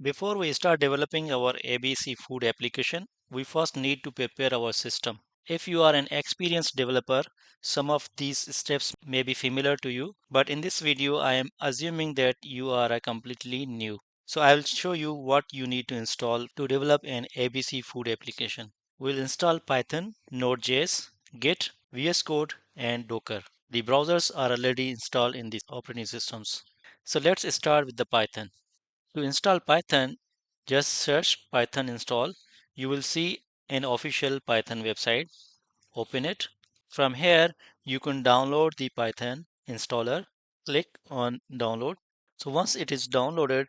Before we start developing our ABC food application, we first need to prepare our system. If you are an experienced developer, some of these steps may be familiar to you, but in this video I am assuming that you are a completely new. So I will show you what you need to install to develop an ABC food application. We'll install Python, Node.js, Git, VS Code, and Docker. The browsers are already installed in these operating systems. So let's start with the Python. To install Python, just search Python install. You will see an official Python website. Open it. From here, you can download the Python installer. Click on download. So once it is downloaded,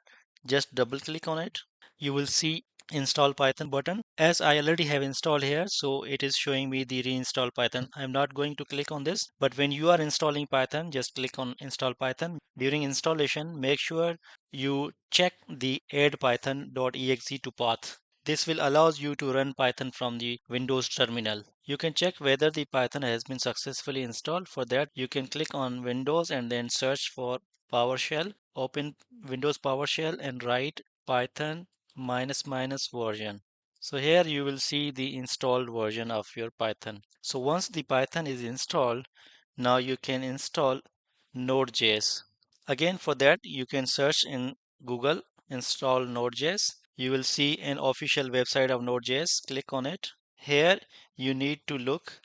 just double click on it. You will see install Python button. As I already have installed here, so it is showing me the reinstall Python. I'm not going to click on this, but when you are installing Python, just click on install Python. During installation, make sure you check the add python.exe to path. This will allows you to run Python from the Windows terminal. You can check whether the Python has been successfully installed. For that, you can click on Windows and then search for PowerShell. Open Windows PowerShell and write Python minus minus version. So here you will see the installed version of your Python. So once the Python is installed, now you can install Node.js. Again, for that, you can search in Google install Node.js. You will see an official website of Node.js. Click on it. Here you need to look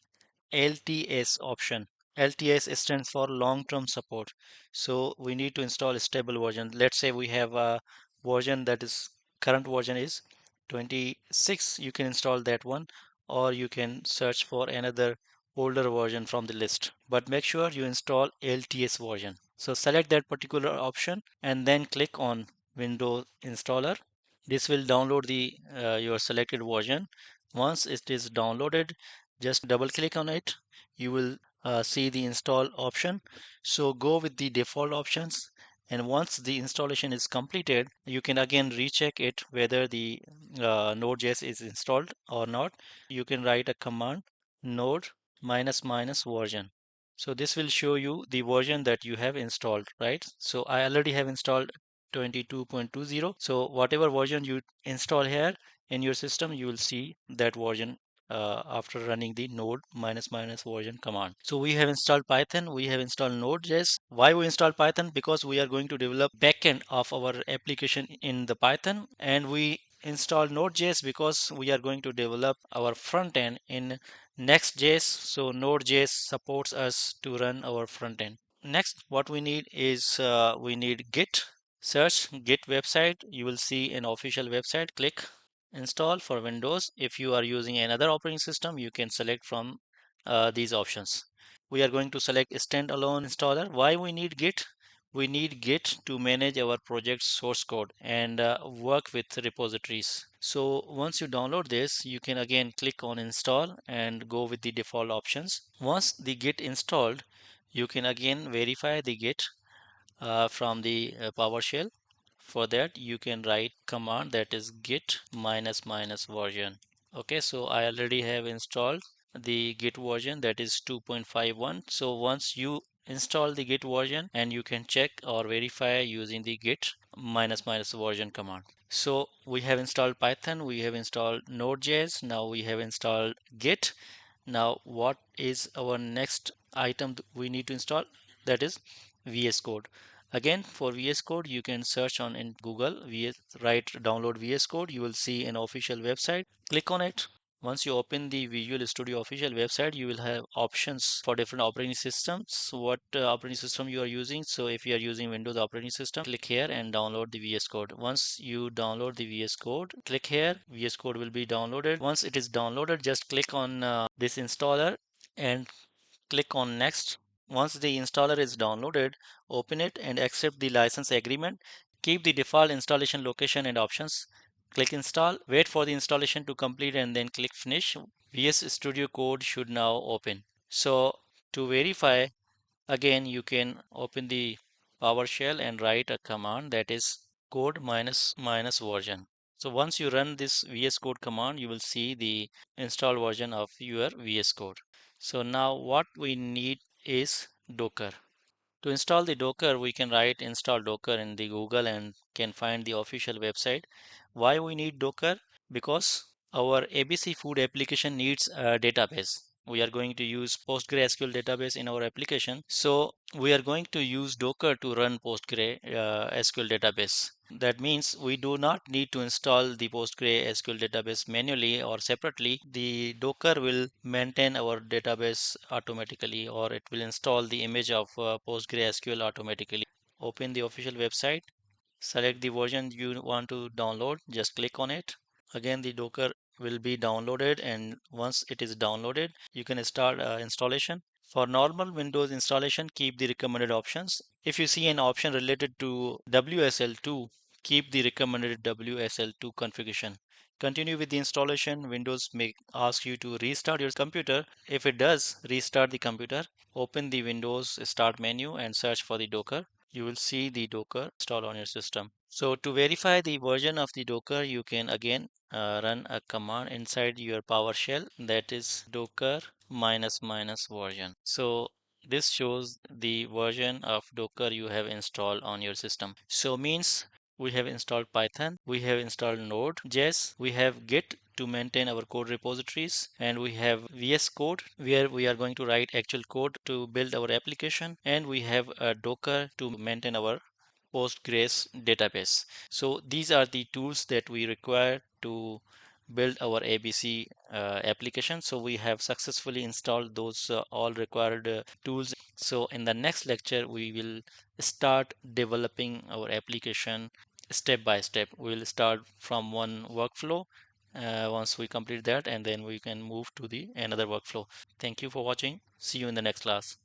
LTS option. LTS stands for long-term support. So we need to install a stable version. Let's say we have a version that is current version is 26. You can install that one, or you can search for another older version from the list. But make sure you install LTS version. So select that particular option and then click on Windows installer. This will download the your selected version. Once it is downloaded, just double click on it. You will see the install option. So go with the default options, and once the installation is completed, you can again recheck it whether the Node.js is installed or not. You can write a command node minus minus version. So this will show you the version that you have installed, right? So I already have installed 22.20. So whatever version you install here in your system, you will see that version after running the node minus minus version command. So we have installed Python, we have installed Node.js. Why we install Python? Because we are going to develop backend of our application in the Python, and we install Node.js because we are going to develop our front end in Next.js. So Node.js supports us to run our front end. Next, what we need is we need Git. Search Git website. You will see an official website. Click install for Windows. If you are using another operating system, you can select from these options. We are going to select standalone installer. Why we need Git? We need Git to manage our project source code and work with repositories. So once you download this, you can again click on install and go with the default options. Once the Git installed, you can again verify the Git from the PowerShell. For that, you can write command that is git minus minus version. Okay, so I already have installed the git version that is 2.51. So once you install the git version, and you can check or verify using the git minus minus version command. So we have installed Python, we have installed Node.js, now we have installed Git. Now what is our next item we need to install? That is VS Code. Again, for VS Code, you can search on in Google, write download VS Code. You will see an official website. Click on it. Once you open the Visual Studio official website, you will have options for different operating systems. What operating system you are using. So if you are using Windows operating system, click here and download the VS Code. Once you download the VS Code, click here. VS Code will be downloaded. Once it is downloaded, just click on this installer and click on next. Once the installer is downloaded, open it and accept the license agreement. Keep the default installation location and options. Click install, wait for the installation to complete and then click finish. VS Studio Code should now open. So to verify, again you can open the PowerShell and write a command that is code minus minus version. So once you run this VS Code command, you will see the installed version of your VS Code. So now what we need is Docker. To install the Docker, we can write install Docker in the Google and can find the official website. Why we need Docker? Because our ABC food application needs a database. We are going to use PostgreSQL database in our application. So we are going to use Docker to run PostgreSQL database. That means we do not need to install the PostgreSQL database manually or separately. The Docker will maintain our database automatically, or it will install the image of PostgreSQL automatically. Open the official website, select the version you want to download, just click on it. Again, the Docker will be downloaded, and once it is downloaded, you can start installation. For normal Windows installation, keep the recommended options. If you see an option related to WSL2, keep the recommended WSL2 configuration. Continue with the installation. Windows may ask you to restart your computer. If it does, restart the computer. Open the Windows Start menu and search for the Docker. You will see the Docker installed on your system. So to verify the version of the Docker, you can again run a command inside your PowerShell, that is docker minus minus version. So this shows the version of Docker you have installed on your system. So means we have installed Python, we have installed Node.js, we have Git to maintain our code repositories, and we have VS Code where we are going to write actual code to build our application, and we have a Docker to maintain our Postgres database. So these are the tools that we require to build our ABC application. So we have successfully installed those all required tools. So in the next lecture, we will start developing our application step by step. We will start from one workflow. Once we complete that, and then we can move to the another workflow. Thank you for watching. See you in the next class.